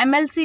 MLC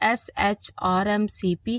SHRMCP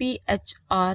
PHR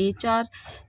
HR۔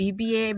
BBA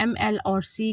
MLRC